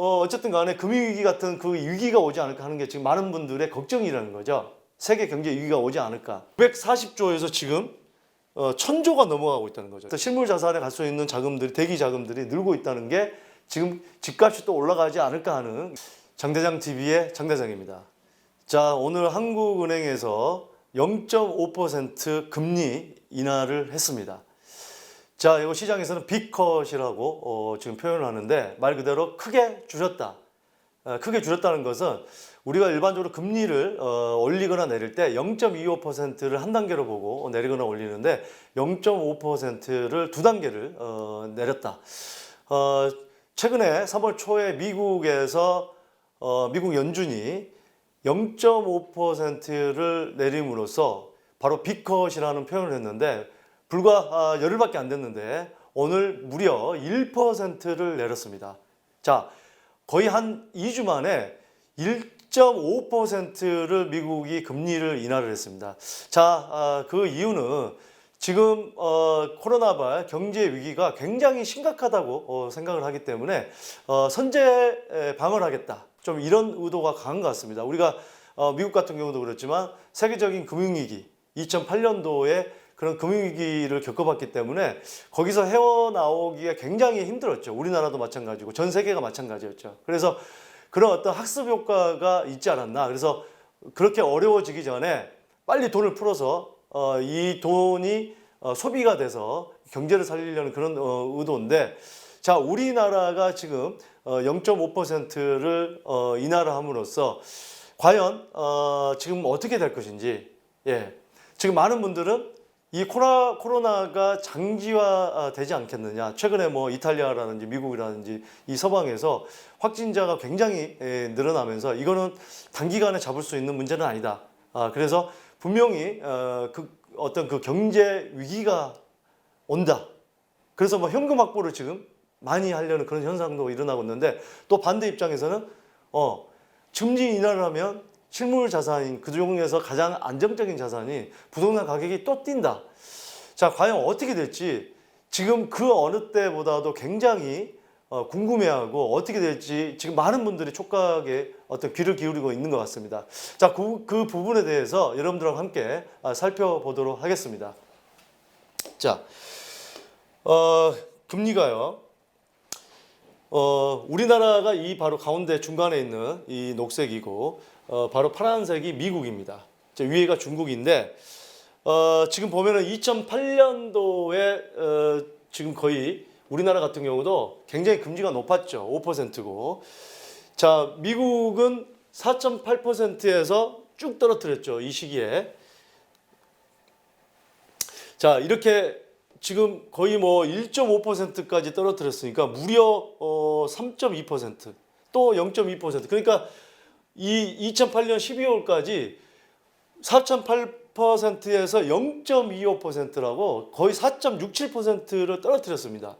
어쨌든 간에 금융위기 같은 그 위기가 오지 않을까 하는 게 지금 많은 분들의 걱정이라는 거죠. 세계 경제 위기가 오지 않을까. 940조에서 지금 1000조가 넘어가고 있다는 거죠. 실물 자산에 갈 수 있는 자금들이, 대기 자금들이 늘고 있다는 게 지금 집값이 또 올라가지 않을까 하는 장대장 TV의 장대장입니다. 자, 오늘 한국은행에서 0.5% 금리 인하를 했습니다. 자, 이거 시장에서는 빅컷이라고 지금 표현을 하는데 말 그대로 크게 줄였다. 크게 줄였다는 것은 우리가 일반적으로 금리를 올리거나 내릴 때 0.25%를 한 단계로 보고 내리거나 올리는데 0.5%를 두 단계를 내렸다. 최근에 3월 초에 미국에서 미국 연준이 0.5%를 내림으로써 바로 빅컷이라는 표현을 했는데 불과 열흘밖에 안 됐는데 오늘 무려 1%를 내렸습니다. 자, 거의 한 2주 만에 1.5%를 미국이 금리를 인하를 했습니다. 자, 그 이유는 지금 코로나발 경제 위기가 굉장히 심각하다고 생각을 하기 때문에 선제 방어를 하겠다. 좀 이런 의도가 강한 것 같습니다. 우리가 미국 같은 경우도 그렇지만 세계적인 금융위기 2008년도에 그런 금융위기를 겪어봤기 때문에 거기서 헤어나오기가 굉장히 힘들었죠. 우리나라도 마찬가지고 전 세계가 마찬가지였죠. 그래서 그런 어떤 학습 효과가 있지 않았나. 그래서 그렇게 어려워지기 전에 빨리 돈을 풀어서 이 돈이 소비가 돼서 경제를 살리려는 그런 의도인데, 자, 우리나라가 지금 0.5%를 인하를 함으로써 과연 지금 어떻게 될 것인지, 예, 지금 많은 분들은 이 코로나가 장기화되지 않겠느냐. 최근에 뭐 이탈리아라든지 미국이라든지 이 서방에서 확진자가 굉장히 늘어나면서 이거는 단기간에 잡을 수 있는 문제는 아니다. 그래서 분명히 어떤 그 경제 위기가 온다. 그래서 뭐 현금 확보를 지금 많이 하려는 그런 현상도 일어나고 있는데, 또 반대 입장에서는 금리 인하를 하면 실물 자산인 그 중에서 가장 안정적인 자산이 부동산 가격이 또 뛴다. 자, 과연 어떻게 될지 지금 그 어느 때보다도 굉장히 궁금해하고 어떻게 될지 지금 많은 분들이 촉각에 어떤 귀를 기울이고 있는 것 같습니다. 자, 그 부분에 대해서 여러분들과 함께 살펴보도록 하겠습니다. 자, 금리가요. 우리나라가 이 바로 가운데 중간에 있는 이 녹색이고 바로 파란색이 미국입니다. 위에가 중국인데 지금 보면은 2008년도에 지금 거의 우리나라 같은 경우도 굉장히 금리가 높았죠. 5%고. 자, 미국은 4.8%에서 쭉 떨어뜨렸죠. 이 시기에. 자, 이렇게 지금 거의 뭐 1.5%까지 떨어뜨렸으니까 무려 3.2%, 또 0.2%. 그러니까 이 2008년 12월까지 4.8%에서 0.25%라고 거의 4.67%를 떨어뜨렸습니다.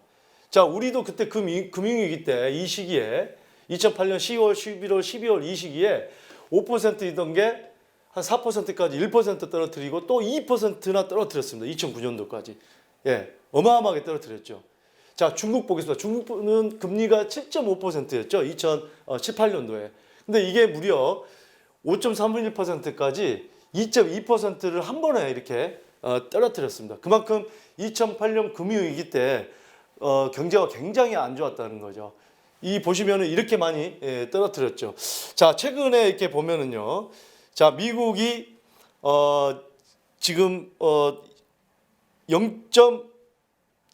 자, 우리도 그때 금융위기 때 이 시기에 2008년 10월, 11월, 12월 이 시기에 5%이던 게 한 4%까지 1% 떨어뜨리고 또 2%나 떨어뜨렸습니다. 2009년도까지. 예, 어마어마하게 떨어뜨렸죠. 자, 중국 보겠습니다. 중국은 금리가 7.5%였죠. 2007, 8년도에. 근데 이게 무려 5.31%까지 2.2%를 한 번에 이렇게 떨어뜨렸습니다. 그만큼 2008년 금융위기 때 경제가 굉장히 안 좋았다는 거죠. 이 보시면은 이렇게 많이 떨어뜨렸죠. 자, 최근에 이렇게 보면은요. 자, 미국이 지금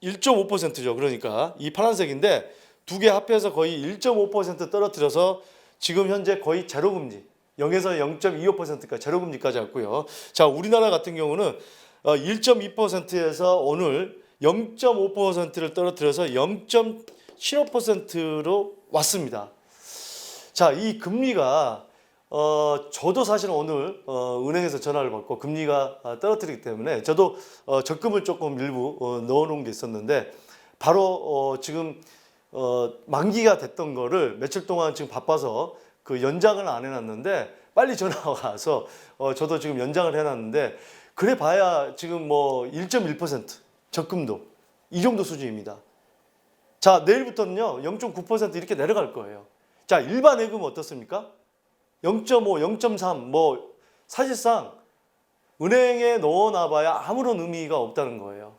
1.5%죠. 그러니까 이 파란색인데 두 개 합해서 거의 1.5% 떨어뜨려서 지금 현재 거의 제로금리, 0에서 0.25%까지 제로금리까지 왔고요. 자, 우리나라 같은 경우는 1.2%에서 오늘 0.5%를 떨어뜨려서 0.75%로 왔습니다. 자, 이 금리가 저도 사실 오늘 은행에서 전화를 받고 금리가 떨어뜨리기 때문에 저도 적금을 조금 일부 넣어놓은 게 있었는데 바로 지금 만기가 됐던 거를 며칠 동안 지금 바빠서 그 연장을 안 해놨는데 빨리 전화가 와서 저도 지금 연장을 해놨는데 그래 봐야 지금 뭐 1.1% 적금도 이 정도 수준입니다. 자, 내일부터는요 0.9% 이렇게 내려갈 거예요. 자, 일반 예금은 어떻습니까? 0.5, 0.3, 뭐 사실상 은행에 넣어놔봐야 아무런 의미가 없다는 거예요.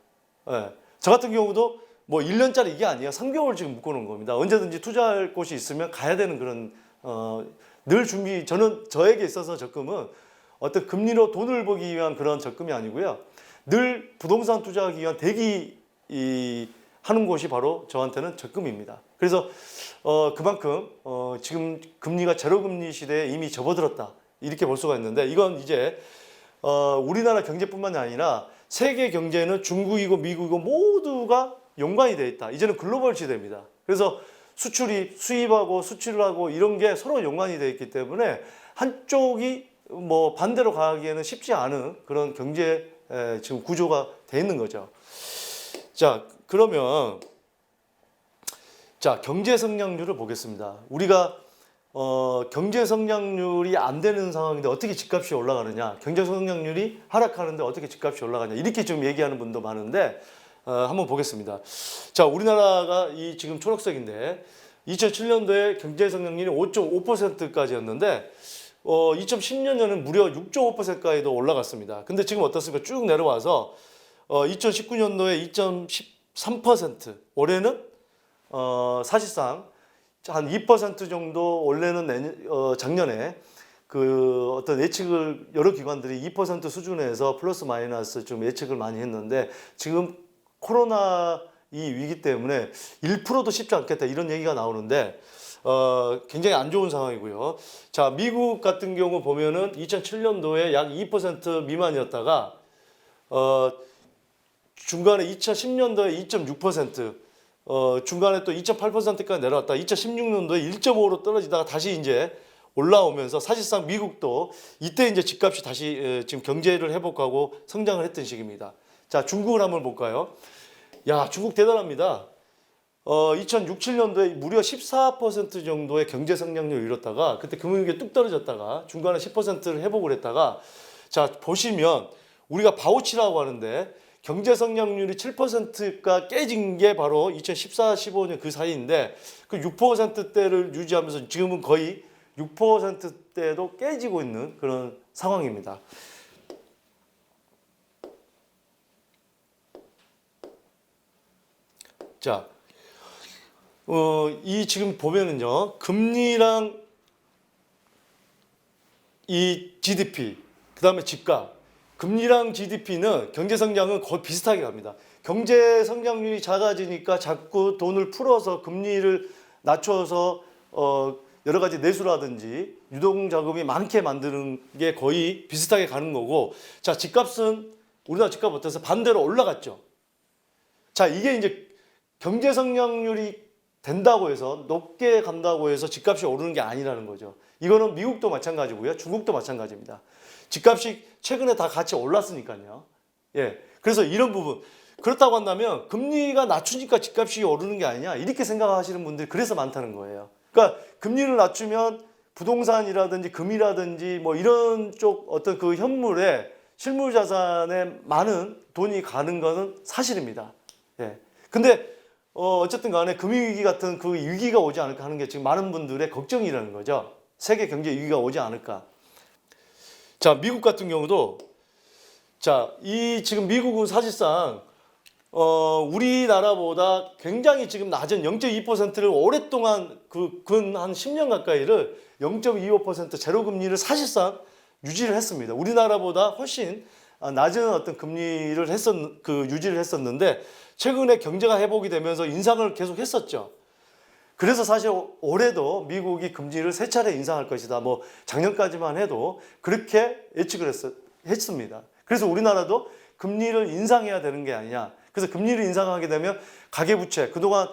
예. 저 같은 경우도 뭐 1년짜리 이게 아니에요. 3개월 지금 묶어놓은 겁니다. 언제든지 투자할 곳이 있으면 가야 되는 그런 늘 준비. 저에게 있어서 적금은 어떤 금리로 돈을 벌기 위한 그런 적금이 아니고요. 늘 부동산 투자하기 위한 하는 곳이 바로 저한테는 적금입니다. 그래서 그만큼 지금 금리가 제로금리 시대에 이미 접어들었다. 이렇게 볼 수가 있는데 이건 이제 우리나라 경제뿐만이 아니라 세계 경제는 중국이고 미국이고 모두가 연관이 되어 있다. 이제는 글로벌 시대입니다. 그래서 수입하고 수출하고 이런 게 서로 연관이 되어 있기 때문에 한쪽이 뭐 반대로 가기에는 쉽지 않은 그런 경제 지금 구조가 되어 있는 거죠. 자, 그러면 경제 성장률을 보겠습니다. 우리가 경제 성장률이 안 되는 상황인데 어떻게 집값이 올라가느냐, 경제 성장률이 하락하는데 어떻게 집값이 올라가냐, 이렇게 지금 얘기하는 분도 많은데 한번 보겠습니다. 자, 우리나라가 이 지금 초록색인데 2007년도에 경제 성장률이 5.5%까지였는데 2010년에는 무려 6.5%까지도 올라갔습니다. 근데 지금 어떻습니까? 쭉 내려와서 2019년도에 2.13%, 올해는 사실상 한 2% 정도, 원래는 작년에 그 어떤 예측을 여러 기관들이 2% 수준에서 플러스 마이너스 좀 예측을 많이 했는데 지금 코로나 이 위기 때문에 1%도 쉽지 않겠다 이런 얘기가 나오는데 굉장히 안 좋은 상황이고요. 자, 미국 같은 경우 보면은 2007년도에 약 2% 미만이었다가 중간에 2010년도에 2.6%, 중간에 또 2.8%까지 내려왔다. 2016년도에 1.5로 떨어지다가 다시 이제 올라오면서 사실상 미국도 이때 이제 집값이 다시 지금 경제를 회복하고 성장을 했던 시기입니다. 자, 중국을 한번 볼까요? 야, 중국 대단합니다. 2006, 7년도에 무려 14% 정도의 경제 성장률을 이뤘다가 그때 금융위기에 뚝 떨어졌다가 중간에 10%를 회복을 했다가 자, 보시면 우리가 바우치라고 하는데 경제 성장률이 7%가 깨진 게 바로 2014, 15년 그 사이인데 그 6%대를 유지하면서 지금은 거의 6%대도 깨지고 있는 그런 상황입니다. 자, 이 지금 보면은요, 금리랑 이 GDP, 그 다음에 집값, 금리랑 GDP는 경제 성장은 거의 비슷하게 갑니다. 경제 성장률이 작아지니까 자꾸 돈을 풀어서 금리를 낮춰서 여러 가지 내수라든지 유동 자금이 많게 만드는 게 거의 비슷하게 가는 거고, 자, 집값은 우리나라 집값 어때서 반대로 올라갔죠. 자, 이게 이제 경제 성장률이 된다고 해서 높게 간다고 해서 집값이 오르는 게 아니라는 거죠. 이거는 미국도 마찬가지고요. 중국도 마찬가지입니다. 집값이 최근에 다 같이 올랐으니까요. 예. 그래서 이런 부분. 그렇다고 한다면 금리가 낮추니까 집값이 오르는 게 아니냐 이렇게 생각하시는 분들이 그래서 많다는 거예요. 그러니까 금리를 낮추면 부동산이라든지 금이라든지 뭐 이런 쪽 어떤 그 현물에 실물 자산에 많은 돈이 가는 거는 사실입니다. 예. 근데 어쨌든 간에 금융위기 같은 그 위기가 오지 않을까 하는 게 지금 많은 분들의 걱정이라는 거죠. 세계 경제 위기가 오지 않을까. 자, 미국 같은 경우도 자, 이 지금 미국은 사실상 우리나라보다 굉장히 지금 낮은 0.2%를 오랫동안 근 한 10년 가까이를 0.25% 제로금리를 사실상 유지를 했습니다. 우리나라보다 훨씬 낮은 어떤 금리를 유지를 했었는데 최근에 경제가 회복이 되면서 인상을 계속 했었죠. 그래서 사실 올해도 미국이 금리를 3차례 인상할 것이다. 뭐 작년까지만 해도 그렇게 예측을 했습니다. 그래서 우리나라도 금리를 인상해야 되는 게 아니냐. 그래서 금리를 인상하게 되면 가계부채, 그동안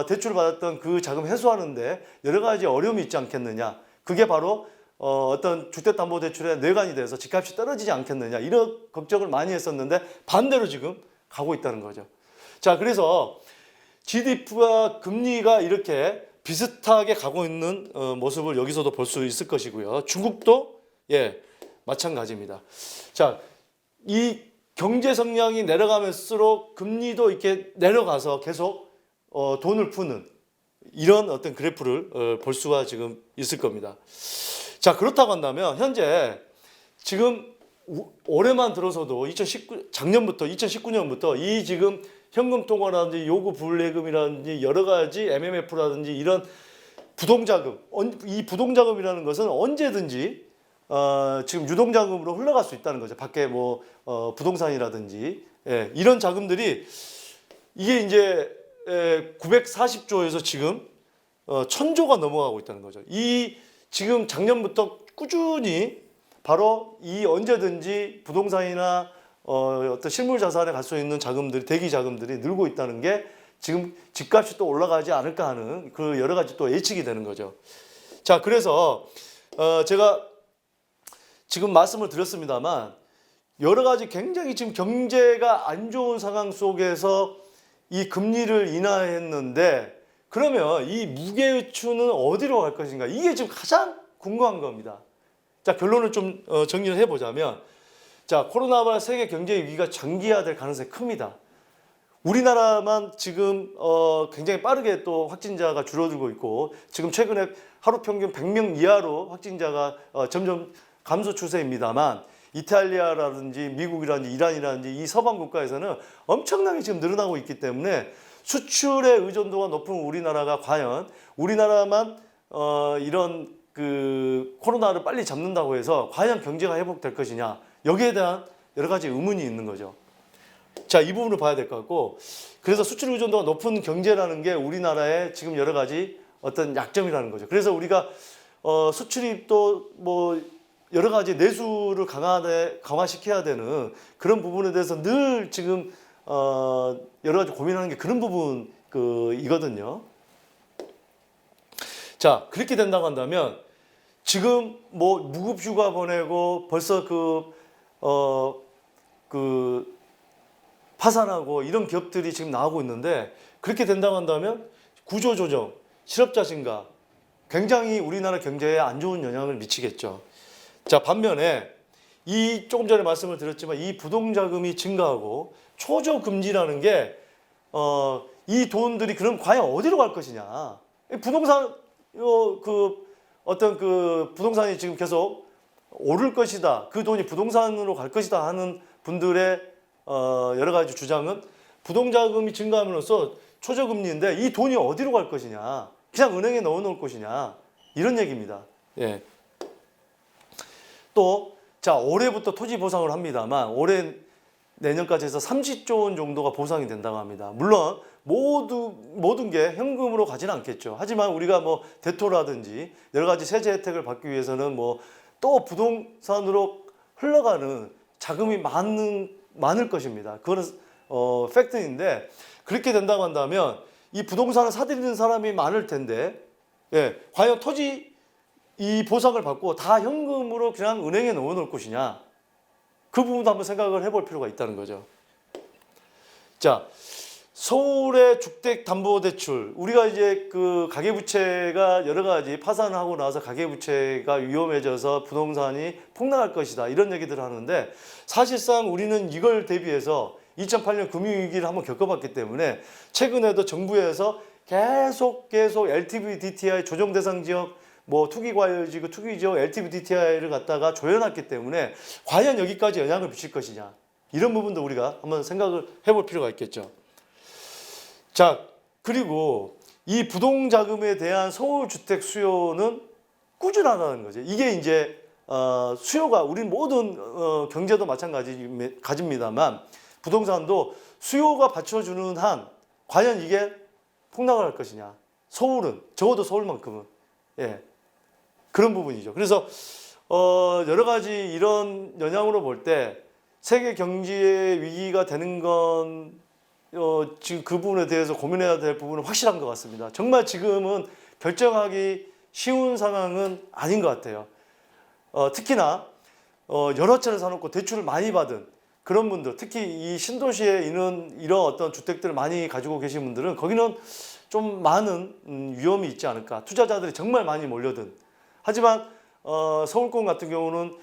대출을 받았던 그 자금 해소하는데 여러 가지 어려움이 있지 않겠느냐. 그게 바로 어떤 주택담보대출의 뇌관이 돼서 집값이 떨어지지 않겠느냐. 이런 걱정을 많이 했었는데 반대로 지금 가고 있다는 거죠. 자, 그래서 GDP와 금리가 이렇게 비슷하게 가고 있는 모습을 여기서도 볼 수 있을 것이고요. 중국도 마찬가지입니다. 자, 이 경제 성장이 내려가면서록 금리도 이렇게 내려가서 계속 돈을 푸는 이런 어떤 그래프를 볼 수가 지금 있을 겁니다. 자, 그렇다고 한다면 현재 지금 올해만 들어서도 작년부터 2019년부터 이 지금 현금 통화라든지 요구 불예금이라든지 여러 가지 MMF라든지 이런 부동자금, 이 부동자금이라는 것은 언제든지 지금 유동자금으로 흘러갈 수 있다는 거죠. 밖에 뭐 부동산이라든지 이런 자금들이 이게 이제 940조에서 지금 1000조가 넘어가고 있다는 거죠. 이 지금 작년부터 꾸준히 바로 이 언제든지 부동산이나 어떤 실물 자산에 갈 수 있는 자금들이 대기 자금들이 늘고 있다는 게 지금 집값이 또 올라가지 않을까 하는 그 여러 가지 또 예측이 되는 거죠. 자, 그래서 제가 지금 말씀을 드렸습니다만 여러 가지 굉장히 지금 경제가 안 좋은 상황 속에서 이 금리를 인하했는데 그러면 이 무게추는 어디로 갈 것인가? 이게 지금 가장 궁금한 겁니다. 자, 결론을 좀 정리를 해보자면 자, 코로나와 세계 경제 위기가 장기화될 가능성이 큽니다. 우리나라만 지금 굉장히 빠르게 또 확진자가 줄어들고 있고 지금 최근에 하루 평균 100명 이하로 확진자가 점점 감소 추세입니다만 이탈리아라든지 미국이라든지 이란이라든지 이 서방 국가에서는 엄청나게 지금 늘어나고 있기 때문에 수출의 의존도가 높은 우리나라가 과연 우리나라만 이런 그 코로나를 빨리 잡는다고 해서 과연 경제가 회복될 것이냐 여기에 대한 여러 가지 의문이 있는 거죠. 자, 이 부분을 봐야 될 것 같고 그래서 수출 의존도가 높은 경제라는 게 우리나라의 지금 여러 가지 어떤 약점이라는 거죠. 그래서 우리가 수출이 또 뭐 여러 가지 내수를 강화시켜야 되는 그런 부분에 대해서 늘 지금 여러 가지 고민하는 게 그런 부분 이거든요. 자, 그렇게 된다고 한다면 지금 뭐 무급휴가 보내고 벌써 파산하고 이런 기업들이 지금 나오고 있는데 그렇게 된다고 한다면 구조조정, 실업자 증가 굉장히 우리나라 경제에 안 좋은 영향을 미치겠죠. 자, 반면에 이 조금 전에 말씀을 드렸지만 이 부동자금이 증가하고 초저금리라는 게 이 돈들이 그럼 과연 어디로 갈 것이냐? 부동산 어떤 부동산이 지금 계속 오를 것이다. 그 돈이 부동산으로 갈 것이다 하는 분들의 여러 가지 주장은 부동자금이 증가함으로써 초저금리인데 이 돈이 어디로 갈 것이냐? 그냥 은행에 넣어놓을 것이냐? 이런 얘기입니다. 예. 또, 자, 올해부터 토지 보상을 합니다만 올해 내년까지 해서 30조 원 정도가 보상이 된다고 합니다. 물론 모든 게 현금으로 가지는 않겠죠. 하지만 우리가 뭐 대토라든지 여러 가지 세제 혜택을 받기 위해서는 뭐 또 부동산으로 흘러가는 자금이 많을 것입니다. 그거는 팩트인데 그렇게 된다고 한다면 이 부동산을 사들이는 사람이 많을 텐데 과연 토지 이 보상을 받고 다 현금으로 그냥 은행에 넣어놓을 것이냐 그 부분도 한번 생각을 해볼 필요가 있다는 거죠. 자, 서울의 주택담보대출 우리가 이제 가계부채가 여러 가지 파산하고 나서 가계부채가 위험해져서 부동산이 폭락할 것이다 이런 얘기들을 하는데 사실상 우리는 이걸 대비해서 2008년 금융위기를 한번 겪어봤기 때문에 최근에도 정부에서 계속 LTV DTI 조정 대상 지역 뭐 투기과열지구 투기지역 LTV DTI를 갖다가 조여놨기 때문에 과연 여기까지 영향을 미칠 것이냐 이런 부분도 우리가 한번 생각을 해볼 필요가 있겠죠. 자, 그리고 이 부동자금에 대한 서울주택 수요는 꾸준하다는 거죠. 이게 이제 수요가 우리 모든 경제도 마찬가지입니다만 부동산도 수요가 받쳐주는 한 과연 이게 폭락을 할 것이냐. 서울은 적어도 서울만큼은 그런 부분이죠. 그래서 여러 가지 이런 영향으로 볼 때 세계 경제의 위기가 되는 건 지금 그 부분에 대해서 고민해야 될 부분은 확실한 것 같습니다. 정말 지금은 결정하기 쉬운 상황은 아닌 것 같아요. 특히나 여러 채를 사놓고 대출을 많이 받은 그런 분들, 특히 이 신도시에 있는 이런 어떤 주택들을 많이 가지고 계신 분들은 거기는 좀 많은 위험이 있지 않을까. 투자자들이 정말 많이 몰려든. 하지만 서울권 같은 경우는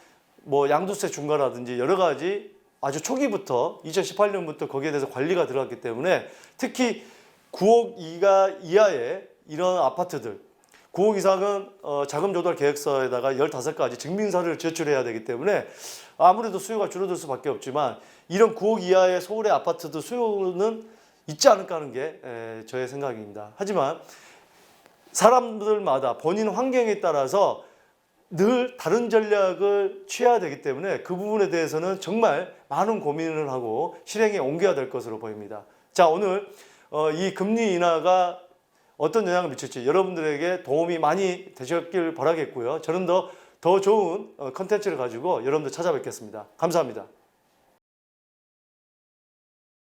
뭐 양도세 중과라든지 여러 가지 아주 초기부터 2018년부터 거기에 대해서 관리가 들어갔기 때문에 특히 9억 이하의 이런 아파트들 9억 이상은 자금 조달 계획서에다가 15가지 증빙서를 제출해야 되기 때문에 아무래도 수요가 줄어들 수밖에 없지만 이런 9억 이하의 서울의 아파트도 수요는 있지 않을까 하는 게 저의 생각입니다. 하지만 사람들마다 본인 환경에 따라서 늘 다른 전략을 취해야 되기 때문에 그 부분에 대해서는 정말 많은 고민을 하고 실행에 옮겨야 될 것으로 보입니다. 자, 오늘 이 금리 인하가 어떤 영향을 미칠지 여러분들에게 도움이 많이 되셨길 바라겠고요. 저는 더 좋은 컨텐츠를 가지고 여러분들 찾아뵙겠습니다. 감사합니다.